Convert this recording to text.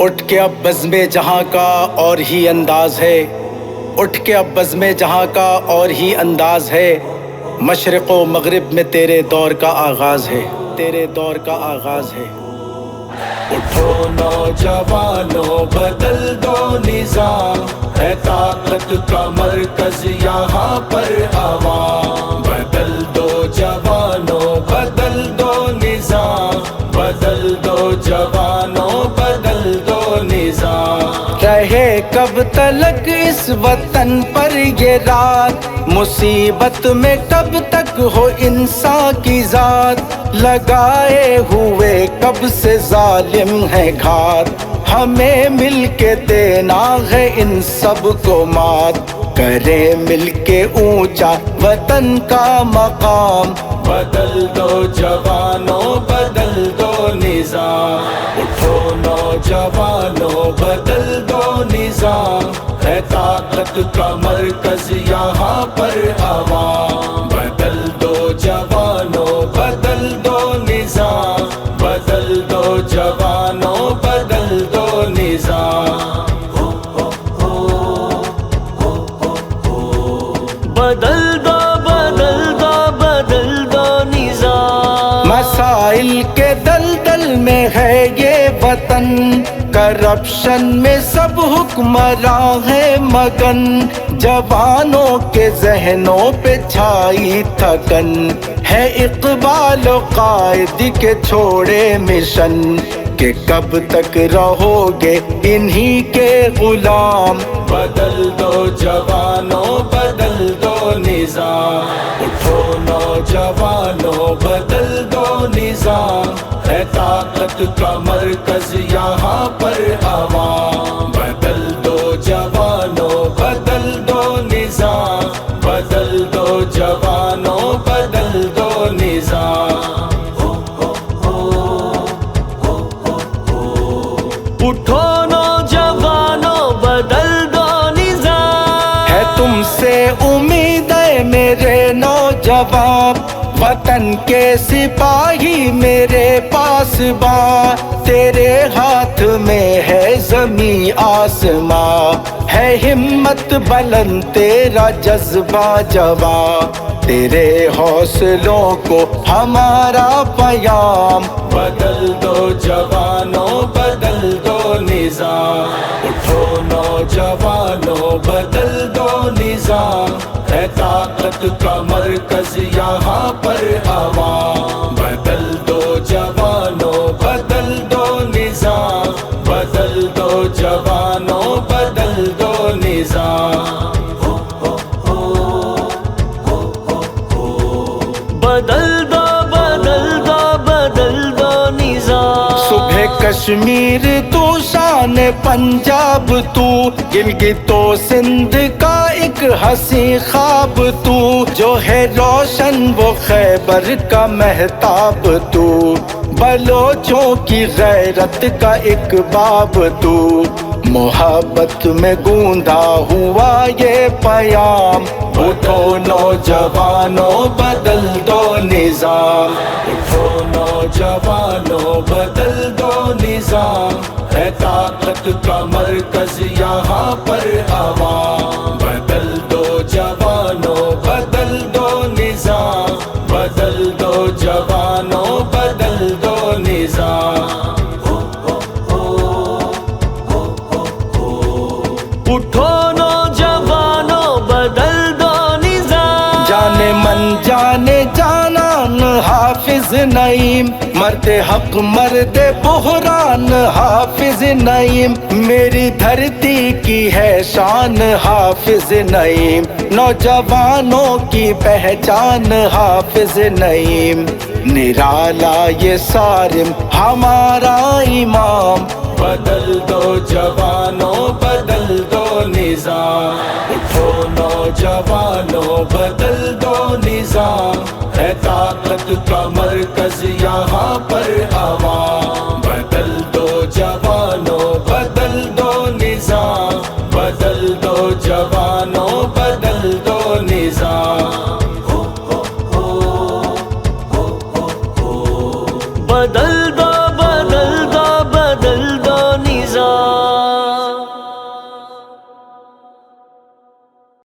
اٹھ کے اب بزم جہاں کا اور ہی انداز ہے، اٹھ کے اب بزم جہاں کا اور ہی انداز ہے، مشرق و مغرب میں تیرے دور کا آغاز ہے، تیرے دور کا آغاز ہے۔ اٹھو نوجوانوں بدل دو نظام، ہے طاقت کا مرکز یہاں پر عوام، بدل دو جوانوں بدل دو نظام، بدل دو جوانوں بدل دو نظام۔ رہے کب تلک اس وطن پر یہ رات، مصیبت میں کب تک ہو انسان کی ذات، لگائے ہوئے کب سے ظالم ہے گھات، ہمیں مل کے دینا ہے ان سب کو مات، کریں مل کے اونچا وطن کا مقام۔ بدل دو جوانوں بدل دو نظام، اٹھو نوجوانوں بدل دو نظام، ہے طاقت کا مرکز یہاں پر عوام، بدل دو جوانوں بدل دو نظام، بدل دو جوانوں بدل دو نظام۔ بدل دو بدل دو بدل دو نظام۔ مسائل کے دلدل میں ہے یہ وطن، کرپشن میں سب حکمراں ہے مگن، جوانوں کے ذہنوں پہ چھائی تھکن، ہے اقبال و قائد کے چھوڑے مشن، کہ کب تک رہو گے انہی کے غلام۔ بدل دو جوانوں بدل دو نظام، اٹھو نوجوانوں بدل دو نظام، ہے طاقت کا مرکز یہاں پر عوام، بدل دو جوانوں بدل دو نظام، بدل دو جوانوں بدل دو نظام۔ اٹھو نوجوانوں بدل دو نظام، ہے تم سے امید ہے میرے نوجوان، وطن کے سپاہی میرے پاس باں، تیرے ہاتھ میں ہے زمیں آسماں، ہے ہمت بلند تیرا جذبہ جواں، تیرے حوصلوں کو ہمارا پیام۔ بدل دو جوانوں بدل دو نظام، اٹھو نوجوانوں بدل دو نظام، ہے طاقت کا مرکز یہاں پر عوام، بدل دو جوانوں بدل دو نظام، بدل دو جوانوں بدل دو نظام۔ بدل دو بدل دو بدل دو نظام۔ صبح کشمیر تو شان پنجاب تو، گلگت و سندھ کا ایک حسین خواب تو، جو ہے روشن وہ خیبر کا مہتاب تو، بلوچوں کی غیرت کا ایک باب تو، محبت میں گوندا ہوا یہ پیام۔ اٹھو نوجوانوں بدل دو نظام، اٹھو نوجوانوں بدل دو نظام، ہے طاقت کا مرکز یہاں پر عوام، بدل دو جوانوں بدل دو نظام، بدل دو جوانوں بدل دو نظام۔ اٹھو نوجوانوں بدل دو نظام، جانے من جانے جانان حافظ نعیم، مرد حق مرد بحران حافظ نعیم، میری دھرتی کی ہے شان حافظ نعیم، نوجوانوں کی پہچان حافظ نعیم، نرالا یہ صارم ہمارا امام۔ بدل دو جوانوں بدل دو نظام، اٹھو نوجوانوں بدل دو نظام، ہے طاقت کا مرکز یہاں پر عوام، بدل دو جوانوں بدل دو نظام، بدل دو جوانوں بدل دو نظام۔ بدل